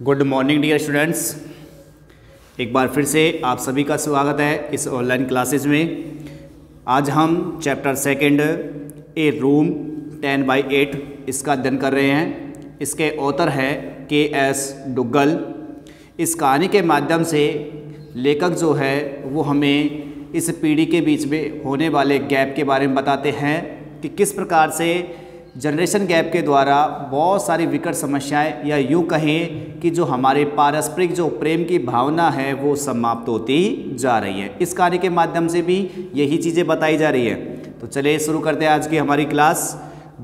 Good morning dear students. एक बार फिर से आप सभी का स्वागत है इस ऑनलाइन क्लासेज में। आज हम चैप्टर सेकंड ए रूम 10/8 इसका अध्ययन कर रहे हैं। इसके ऑथर है के.एस. डुग्गल। इस कहानी के माध्यम से लेखक जो है वो हमें इस पीढ़ी के बीच में होने वाले गैप के बारे में बताते हैं कि किस प्रकार से जनरेशन गैप के द्वारा बहुत सारी विकट समस्याएं या यूँ कहें कि जो हमारे पारस्परिक जो प्रेम की भावना है वो समाप्त होती जा रही है। इस कार्य के माध्यम से भी यही चीज़ें बताई जा रही है। तो चलिए शुरू करते हैं आज की हमारी क्लास।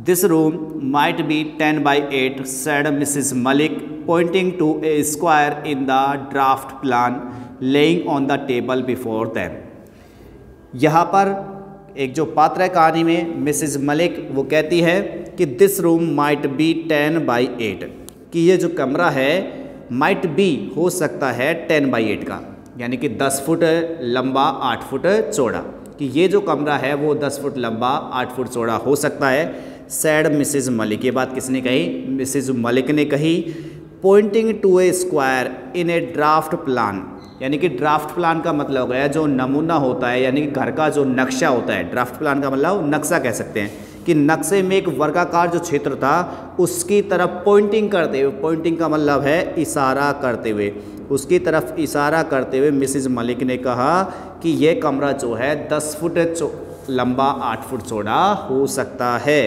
This room might be 10/8 said Mrs Malik pointing to a square in the draft plan laying on the table before them. यहाँ पर एक जो पात्र है कहानी में मिसिज मलिक वो कहती है कि दिस रूम माइट बी 10/8 कि ये जो कमरा है माइट बी हो सकता है 10/8 का, यानी कि 10 फुट लंबा 8 फुट चौड़ा, कि ये जो कमरा है वो 10 फुट लंबा 8 फुट चौड़ा हो सकता है। सैड मिसिज मलिक, ये बात किसने कही? मिसिज मलिक ने कही। Pointing to a square in a draft plan, यानी कि ड्राफ्ट प्लान का मतलब हो गया जो नमूना होता है, यानी कि घर का जो नक्शा होता है। ड्राफ्ट प्लान का मतलब नक्शा कह सकते हैं कि नक्शे में एक वर्गाकार जो क्षेत्र था उसकी तरफ पॉइंटिंग करते हुए, पॉइंटिंग का मतलब है इशारा करते हुए, उसकी तरफ इशारा करते हुए मिसिज मलिक ने कहा कि यह कमरा जो है 10 फुट लंबा 8 फुट चौड़ा हो सकता है।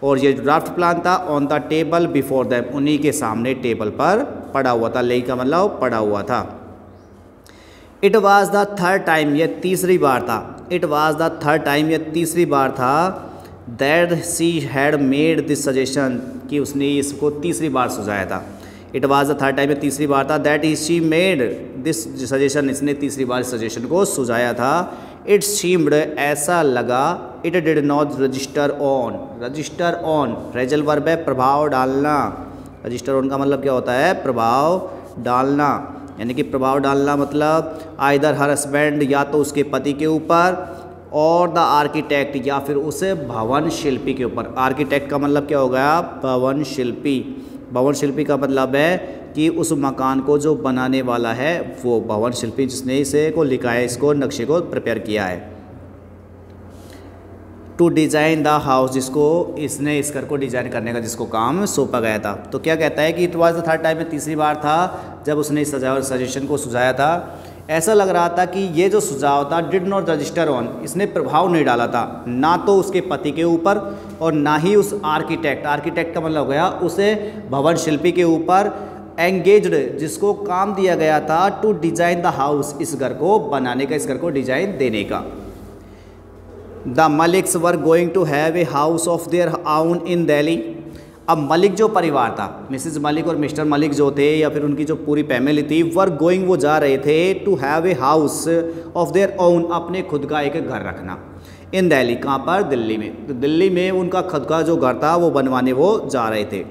और ये ड्राफ्ट प्लान था on the table before them, उन्हीं के सामने टेबल पर पड़ा हुआ था। ले का मतलब पड़ा हुआ था। It was the third time, यह तीसरी बार था। It was the third time, यह तीसरी बार था that she had made this suggestion, कि उसने इसको तीसरी बार सुझाया था। It was the third time, यह तीसरी बार था that she made this suggestion, इसने तीसरी बार सजेशन को सुझाया था। इट सीम्ड, ऐसा लगा। It did not register on, register on phrasal verb है, प्रभाव डालना। रजिस्टर ऑन का मतलब क्या होता है? प्रभाव डालना, यानी कि प्रभाव डालना मतलब आइदर हर हस्बैंड, या तो उसके पति के ऊपर, और द आर्किटेक्ट, या फिर उस भवन शिल्पी के ऊपर। आर्किटेक्ट का मतलब क्या हो गया? भवन शिल्पी। भवन शिल्पी का मतलब है कि उस मकान को जो बनाने वाला है वो भवन शिल्पी, जिसने इसे को लिखा है, इसको नक्शे को प्रिपेयर किया है। टू डिज़ाइन द हाउस, जिसको इसने इस घर को डिज़ाइन करने का जिसको काम सौंपा गया था। तो क्या कहता है कि it was the third time में तीसरी बार था जब उसने इस सजेशन को सुझाया था। ऐसा लग रहा था कि ये जो सुझाव था डिड नॉट रजिस्टर ऑन, इसने प्रभाव नहीं डाला था, ना तो उसके पति के ऊपर और ना ही उस आर्किटेक्ट, आर्किटेक्ट का मतलब हो गया उसे भवन शिल्पी के ऊपर, एंगेज्ड, जिसको काम दिया गया था टू डिज़ाइन द हाउस, इस घर को बनाने का, इस घर को डिज़ाइन देने का। The Maliks were going to have a house of their own in Delhi. अब मलिक जो परिवार था, मिसिज मलिक और मिस्टर मलिक जो थे, या फिर उनकी जो पूरी फैमिली थी, वर गोइंग, वो जा रहे थे, to have a house of their own, अपने खुद का एक घर रखना, इन दिल्ली, कहाँ पर? दिल्ली में। तो दिल्ली में उनका खुद का जो घर था वो बनवाने वो जा रहे थे।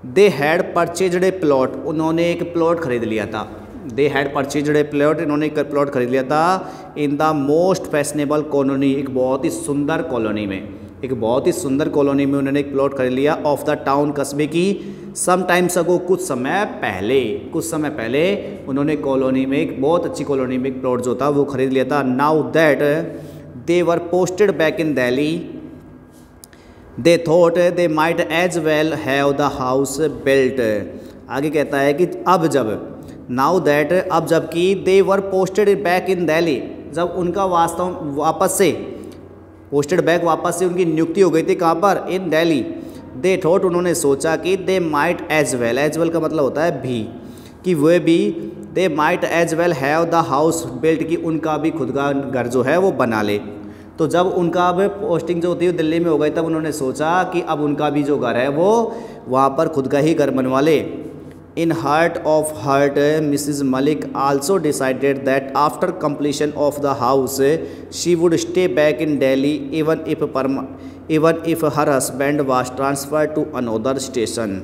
They had purchased A plot, उन्होंने एक प्लॉट खरीद लिया था। They had purchased A plot, इन्होंने एक प्लॉट खरीद लिया था। In the most fashionable colony, एक बहुत ही सुंदर कॉलोनी में, एक बहुत ही सुंदर कॉलोनी में उन्होंने एक प्लॉट खरीद लिया। ऑफ द टाउन, कस्बे की। सम टाइम्स अगो, कुछ समय पहले उन्होंने कॉलोनी में, एक बहुत अच्छी कॉलोनी में एक प्लॉट जो था वो खरीद लिया था। Now that they were posted back in Delhi, they thought they might as well have the house built. आगे कहता है कि अब जब, नाउ दैट, अब जबकि they were posted back in Delhi, जब उनका वापस से पोस्टेड बैक, वापस से उनकी नियुक्ति हो गई थी, कहाँ पर? इन दिल्ली। दे थॉट, उन्होंने सोचा कि they might as well, as well का मतलब होता है भी, कि वे भी, they might as well have the house built, कि उनका भी खुद का घर जो है वो बना ले। तो जब उनका अब पोस्टिंग जो होती है दिल्ली में हो गई, तब उन्होंने सोचा कि अब उनका भी जो घर है वो वहाँ पर खुद का ही घर बनवा ले। In heart of heart, Mrs. Malik also decided that after completion of the house, she would stay back in Delhi even if her husband was transferred to another station.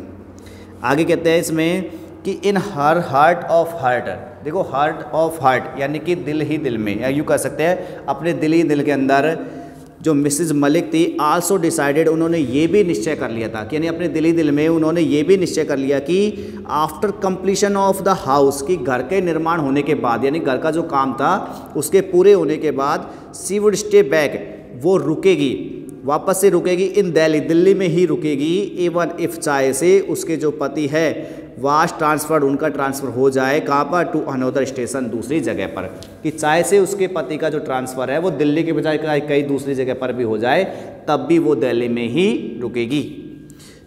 आगे कहते हैं इसमें कि in her heart of heart, देखो heart of heart यानी कि दिल ही दिल में, या यूँ कह सकते हैं अपने दिल ही दिल के अंदर जो मिसेज मलिक थी आल्सो डिसाइडेड, उन्होंने ये भी निश्चय कर लिया था कि यानी अपने दिल में उन्होंने ये भी निश्चय कर लिया कि after completion of the house, कि घर के निर्माण होने के बाद यानी घर का जो काम था उसके पूरे होने के बाद शी वुड स्टे बैक, वो रुकेगी, वापस से रुकेगी इन दिल्ली, दिल्ली में ही रुकेगी। इवन इफ चाहे से उसके जो पति है वाज ट्रांसफर्ड, उनका ट्रांसफ़र हो जाए कहाँ पर, टू अनदर स्टेशन, दूसरी जगह पर, कि चाहे से उसके पति का जो ट्रांसफ़र है वो दिल्ली के बजाय कई दूसरी जगह पर भी हो जाए तब भी वो दिल्ली में ही रुकेगी।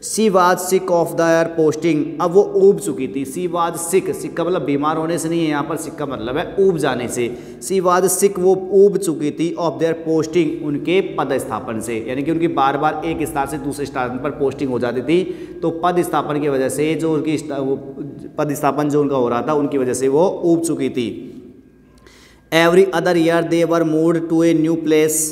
She was sick of their posting, अब वो ऊब चुकी थी। सी वाज सिक, सिक का मतलब बीमार होने से नहीं है, यहाँ पर सिक का मतलब है ऊब जाने से। सी वाज सिक, वो ऊब चुकी थी ऑफ देयर पोस्टिंग, उनके पदस्थापन से, यानी कि उनकी बार बार एक स्थान से दूसरे स्थान पर पोस्टिंग हो जाती थी, तो पदस्थापन की वजह से जो उनकी पदस्थापन जो उनका हो रहा था उनकी वजह से वो ऊब चुकी थी। Every other year they were moved to a new place,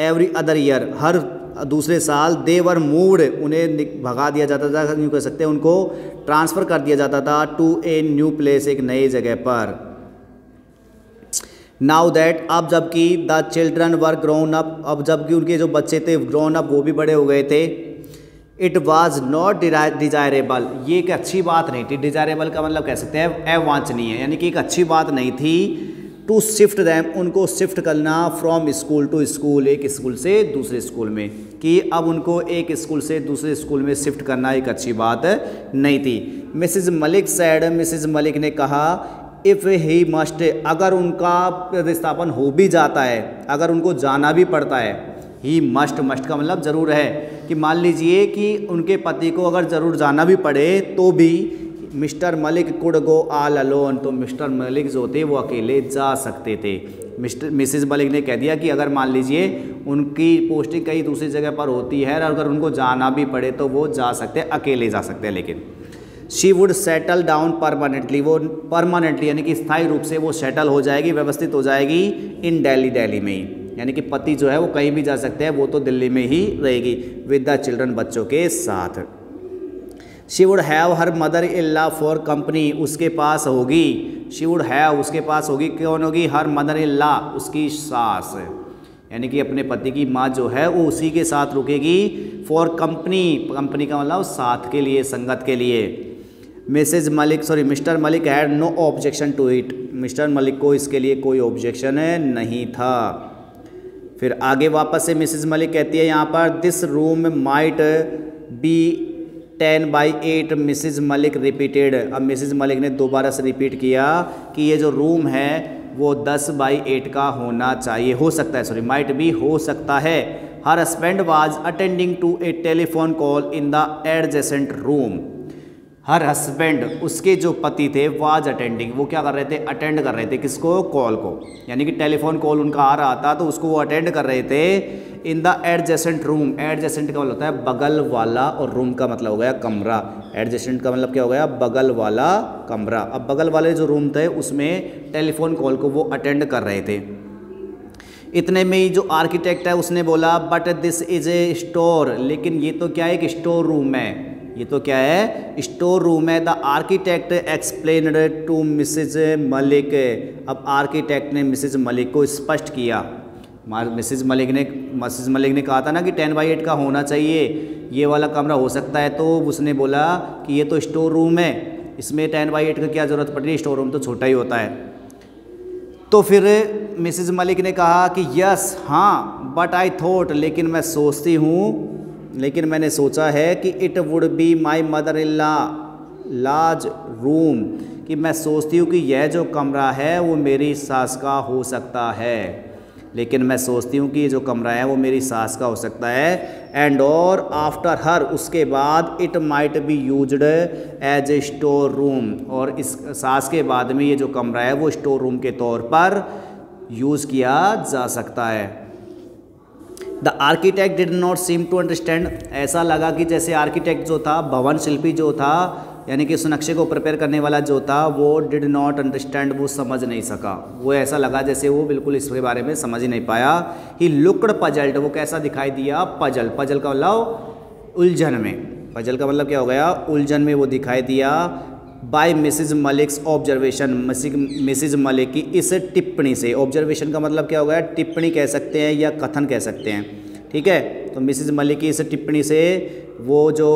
every other year, हर दूसरे साल दे वर मूव्ड, उन्हें भगा दिया जाता था, यूँ कह सकते हैं उनको ट्रांसफ़र कर दिया जाता था टू ए न्यू प्लेस, एक नई जगह पर। नाउ दैट, अब जबकि the children were grown up, अब जबकि उनके जो बच्चे थे ग्रोन अप, वो भी बड़े हो गए थे। इट वॉज नॉट डिजायरेबल, ये एक अच्छी बात नहीं थी। डिजायरेबल का मतलब कह सकते हैं अवांछनीय, यानी कि एक अच्छी बात नहीं थी। टू शिफ्ट दैम, उनको शिफ्ट करना फ्रॉम स्कूल टू स्कूल, एक स्कूल से दूसरे स्कूल में, कि अब उनको एक स्कूल से दूसरे स्कूल में शिफ्ट करना एक अच्छी बात नहीं थी। Mrs Malik said, Mrs Malik ने कहा इफ़ ही मस्ट, अगर उनका प्रतिस्थापन हो भी जाता है, अगर उनको जाना भी पड़ता है, ही मस्ट, मस्ट का मतलब ज़रूर है, कि मान लीजिए कि उनके पति को अगर ज़रूर जाना भी पड़े तो भी mister Malik could go all alone, तो मिस्टर मलिक जो थे वो अकेले जा सकते थे। मिसेज मलिक ने कह दिया कि अगर मान लीजिए उनकी पोस्टिंग कहीं दूसरी जगह पर होती है और अगर उनको जाना भी पड़े तो वो जा सकते हैं, अकेले जा सकते हैं। लेकिन she would settle down permanently, वो परमानेंटली यानी कि स्थायी रूप से वो सेटल हो जाएगी, व्यवस्थित हो जाएगी इन दिल्ली, दिल्ली में ही, यानी कि पति जो है वो कहीं भी जा सकते हैं, वो तो दिल्ली में ही रहेगी विद द चिल्ड्रन, बच्चों के साथ। She would have her mother in law for company, उसके पास होगी, शी वुड हैव, उसके पास होगी, कौन होगी, हर मदर इन लॉ, उसकी सास, यानी कि अपने पति की माँ जो है वो उसी के साथ रुकेगी। फॉर कंपनी, कंपनी का मतलब साथ के लिए, संगत के लिए। Mr Malik had no objection to it, Mr Malik को इसके लिए कोई ऑब्जेक्शन नहीं था। फिर आगे वापस से मिसेज मलिक कहती है यहाँ पर this room might be 10/8, Mrs Malik repeated, अब मिसेज मलिक ने दोबारा से रिपीट किया कि ये जो रूम है वो 10/8 का होना चाहिए, हो सकता है, सॉरी माइट भी हो सकता है। Her husband was attending to a telephone call in the adjacent room, her husband, उसके जो पति थे, वाज अटेंडिंग, वो क्या कर रहे थे, अटेंड कर रहे थे, किसको, कॉल को, यानी कि टेलीफोन कॉल उनका आ रहा था तो उसको वो अटेंड कर रहे थे। इन द एडजेसेंट रूम, एडजेसेंट का मतलब होता है बगल वाला, और रूम का मतलब हो गया कमरा। एडजेसेंट का मतलब क्या हो गया, बगल वाला कमरा। अब बगल वाले जो रूम थे उसमें टेलीफोन कॉल को वो अटेंड कर रहे थे। इतने में ही जो आर्किटेक्ट है उसने बोला but this is a store, लेकिन ये तो क्या है, एक स्टोर रूम है, ये तो क्या है, स्टोर रूम है। The architect explained to Mrs Malik, अब आर्किटेक्ट ने मिसेज मलिक को स्पष्ट किया। मिसेज मलिक ने कहा था ना कि 10/8 का होना चाहिए, ये वाला कमरा हो सकता है, तो उसने बोला कि ये तो स्टोर रूम है, इसमें 10/8 का क्या ज़रूरत पड़ रही है, स्टोर रूम तो छोटा ही होता है। तो फिर मिसेज मलिक ने कहा कि यस, हाँ, बट आई थॉट, लेकिन मैं सोचती हूँ, लेकिन मैंने सोचा है कि it would be my mother in law large room, कि मैं सोचती हूँ कि यह जो कमरा है वो मेरी सास का हो सकता है, लेकिन मैं सोचती हूँ कि ये जो कमरा है वो मेरी सास का हो सकता है। एंड और आफ्टर हर, उसके बाद it might be used as a store room, और इस सास के बाद में ये जो कमरा है वो स्टोर रूम के तौर पर यूज़ किया जा सकता है। The architect did not seem to understand, ऐसा लगा कि जैसे आर्किटेक्ट जो था, भवन शिल्पी जो था, यानी कि उस नक्शे को प्रिपेयर करने वाला जो था, वो डिड नॉट अंडरस्टैंड, वो समझ नहीं सका, वो ऐसा लगा जैसे वो बिल्कुल इसके बारे में समझ ही नहीं पाया। ही लुक्ड पजल्ड, वो कैसा दिखाई दिया, पजल, पजल का मतलब उलझन में, पजल का मतलब क्या हो गया, उलझन में वो दिखाई दिया। By Mrs Malik's observation, Mrs Malik की इस टिप्पणी से। ऑब्जर्वेशन का मतलब क्या होगा, टिप्पणी कह सकते हैं या कथन कह सकते हैं, ठीक है। तो मिसिज मलिक की इस टिप्पणी से वो जो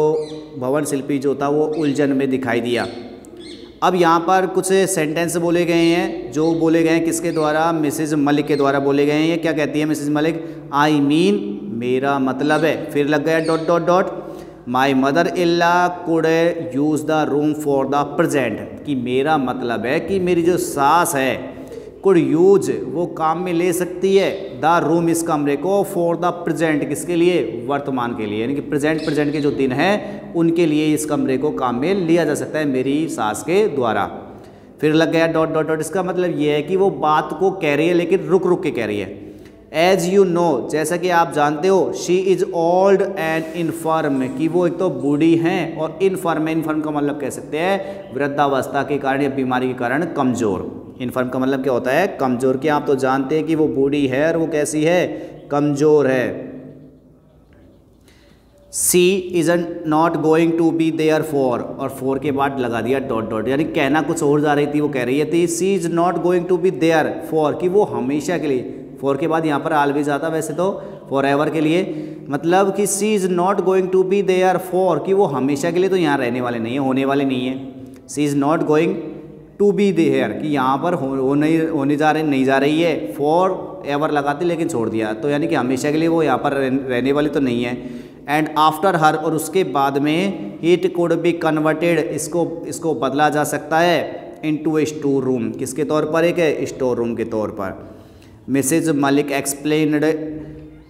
भवन शिल्पी जो था वो उलझन में दिखाई दिया। अब यहाँ पर कुछ सेंटेंस बोले गए हैं, जो बोले गए हैं किसके द्वारा, मिसिज मलिक के द्वारा बोले गए हैं। ये क्या कहती है मिसिज मलिक, आई मीन मेरा मतलब है, फिर लग गया dot dot dot, my mother इल्ला could use the room for the present, कि मेरा मतलब है कि मेरी जो सास है कुड यूज वो काम में ले सकती है द रूम इस कमरे को, फॉर द प्रेजेंट किसके लिए, वर्तमान के लिए, यानी कि प्रेजेंट के जो दिन हैं उनके लिए इस कमरे को काम में लिया जा सकता है मेरी सास के द्वारा। फिर लग गया डॉट डॉट डॉट। इसका मतलब ये है कि वो बात को कह रही है लेकिन रुक रुक के कह रही है। एज यू नो, जैसा कि आप जानते हो, she is old and inform, कि वो एक तो बूढ़ी हैं और इनफर्म का मतलब कह सकते हैं वृद्धावस्था के कारण या बीमारी के कारण कमज़ोर। इनफर्म का मतलब क्या होता है, कमज़ोर। कि आप तो जानते हैं कि वो बूढ़ी है और वो कैसी है, कमज़ोर है। She is not going to be there for, और फॉर के बाद लगा दिया डॉट डॉट, यानी कहना कुछ और जा रही थी, वो कह रही थी she is not going to be there for, कि वो हमेशा के लिए, फॉर के बाद यहाँ पर ऑलवेज आता, वैसे तो फॉर एवर के लिए, मतलब कि she is not going to be there for, कि वो हमेशा के लिए तो यहाँ रहने वाले नहीं है, होने वाले नहीं है। She is not going to be there, कि यहाँ पर नहीं जा रही है, फॉर एवर लगाती लेकिन छोड़ दिया, तो यानी कि हमेशा के लिए वो यहाँ पर रहने वाली तो नहीं है। एंड आफ्टर हर, और उसके बाद में, इट कुड बी कन्वर्टेड, इसको बदला जा सकता है इनटू ए स्टोर रूम, किसके तौर पर, एक स्टोर रूम के तौर पर। मिसेज मलिक एक्सप्लेन्ड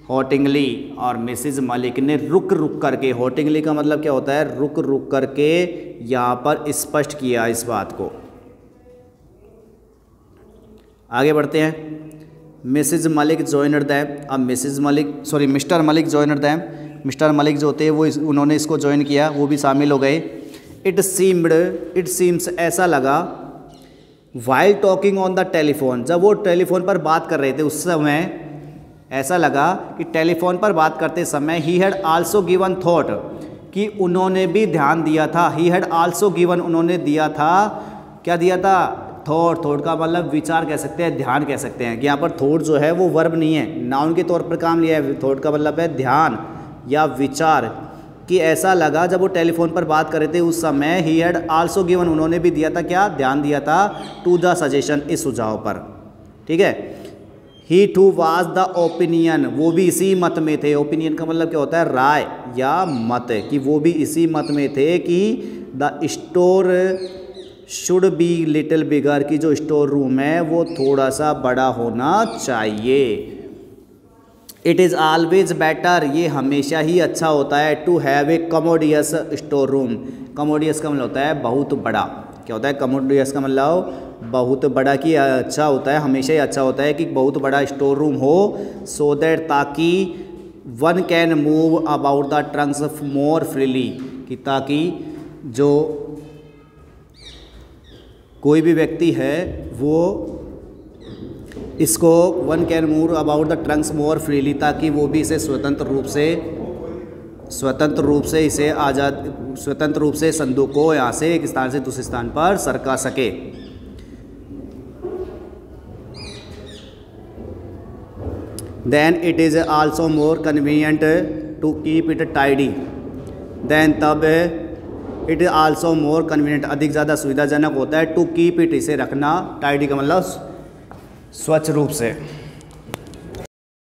हॉटिंगली, और मिसेज मलिक ने रुक रुक करके, हॉटिंगली का मतलब क्या होता है, रुक रुक करके यहाँ पर स्पष्ट किया इस बात को। आगे बढ़ते हैं। मिसेज मलिक जॉइनर दैम, अब Mr Malik joined them, Mr Malik जो होते हैं वो उन्होंने इसको ज्वाइन किया, वो भी शामिल हो गए। इट सीम्स, ऐसा लगा, while talking on the telephone, जब वो टेलीफोन पर बात कर रहे थे उस समय ऐसा लगा कि टेलीफोन पर बात करते समय he had also given thought, कि उन्होंने भी ध्यान दिया था। ही हैड आल्सो गिवन, उन्होंने दिया था, क्या दिया था, थॉट का मतलब विचार कह सकते हैं, ध्यान कह सकते हैं। कि यहाँ पर थॉट जो है वो वर्ब नहीं है, नाउन के तौर पर काम लिया है। थॉट का मतलब है ध्यान या विचार। कि ऐसा लगा जब वो टेलीफोन पर बात कर रहे थे उस समय, ही हैड आल्सो गिवन, उन्होंने भी दिया था, क्या, ध्यान दिया था, टू द सजेशन, इस सुझाव पर, ठीक है। ही टू वाज द ओपिनियन, वो भी इसी मत में थे। ओपिनियन का मतलब क्या होता है, राय या मत, कि वो भी इसी मत में थे कि the store should be little bigger, की जो स्टोर रूम है वो थोड़ा सा बड़ा होना चाहिए। इट इज़ ऑलवेज बेटर, ये हमेशा ही अच्छा होता है, to have a commodious store room. Commodious का मतलब होता है बहुत बड़ा। क्या होता है कमोडियस का मतलब, बहुत बड़ा, कि अच्छा होता है, हमेशा ही अच्छा होता है कि बहुत बड़ा स्टोर रूम हो। सो दैट, ताकि one can move about the Trunks more freely, कि ताकि जो कोई भी व्यक्ति है वो इसको one can move about the Trunks more freely, ताकि वो भी इसे स्वतंत्र रूप से संदूक को यहाँ से एक स्थान से दूसरे स्थान पर सरका सके। Then it is also more convenient to keep it tidy, then तब it is also more convenient, अधिक ज़्यादा सुविधाजनक होता है, टू कीप इट, इसे रखना, टाइडी का मतलब स्वच्छ रूप से।